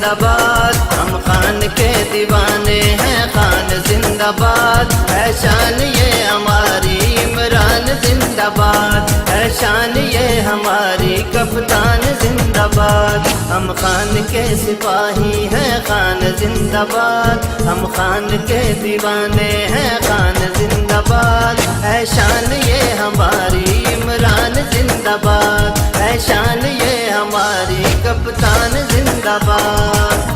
जिंदाबाद, हम खान के दीवाने हैं, खान जिंदाबाद, है शान ये हमारी इमरान जिंदाबाद, है शान ये हमारी कप्तान जिंदाबाद, हम खान के सिपाही हैं, खान जिंदाबाद, हम खान के दीवाने हैं, खान जिंदाबाद, है शान ये हमारी इमरान जिंदाबाद, है शान ये हमारी कप्तान जिंदाबाद।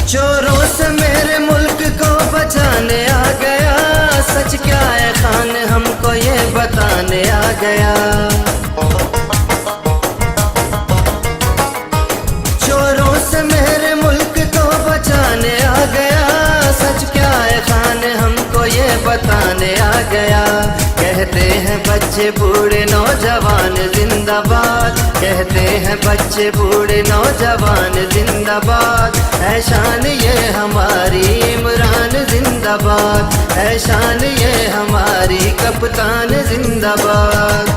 चोरों से मेरे मुल्क को बचाने आ गया, सच क्या है खान हमको ये बताने आ गया। चोरों से मेरे मुल्क को बचाने आ गया, सच क्या है खान हमको ये बताने आ गया। कहते हैं बच्चे बूढ़े नौजवान जिंदाबाद, कहते हैं बच्चे बूढ़े नौजवान जिंदाबाद, है शान ये हमारी इमरान जिंदाबाद, है शान ये हमारी कप्तान जिंदाबाद।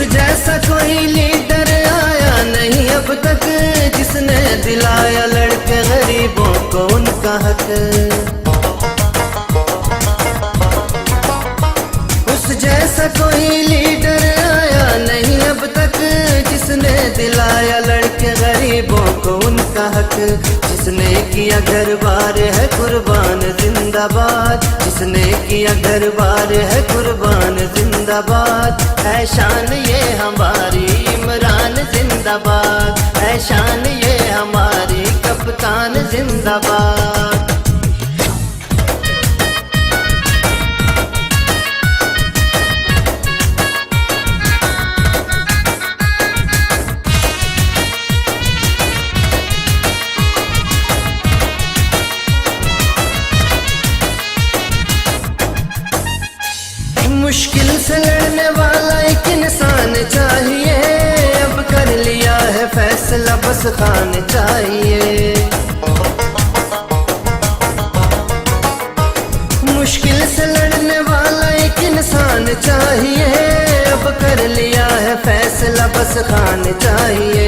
जैसा कोई लीडर आया नहीं अब तक, जिसने दिलाया लड़के गरीबों को उनका हक। उस जैसा कोई लीडर आया नहीं अब तक, जिसने दिलाया लड़के गरीबों को उनका हक। जिसने किया घर बार है कुर्बान जिंदाबाद, जिसने किया घर बार है कुर्बान जिंदाबाद, है शान ये हमारी इमरान जिंदाबाद, है शान ये हमारी कप्तान जिंदाबाद। मुश्किल से लड़ने वाला एक इंसान चाहिए, अब कर लिया है फैसला बस खान चाहिए। मुश्किल से लड़ने वाला एक इंसान चाहिए, अब कर लिया है फैसला बस खान चाहिए।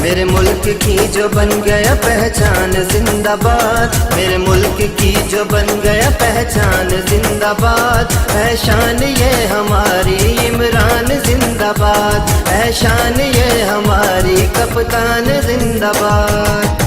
मेरे मुल्क की जो बन गया पहचान जिंदाबाद, मेरे मुल्क की जो बन गया पहचान जिंदाबाद, है शान ये हमारी इमरान जिंदाबाद, है शान ये हमारी कप्तान जिंदाबाद।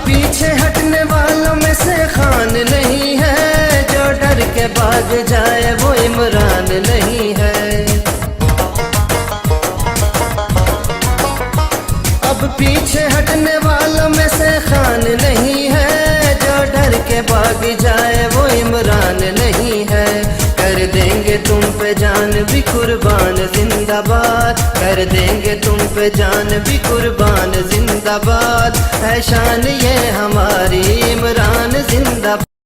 पीछे हटने वालों में से खान नहीं है, जो डर के भाग जाए वो इमरान नहीं है। अब पीछे हटने वालों में से खान नहीं है, जो डर के भाग जाए वो इमरान नहीं है। कर देंगे तुम पे जान भी कुर्बान जिंदाबाद, कर देंगे तुम पे जान भी कुर्बान जिंदाबाद, है शान ये हमारी इमरान जिंदाबाद।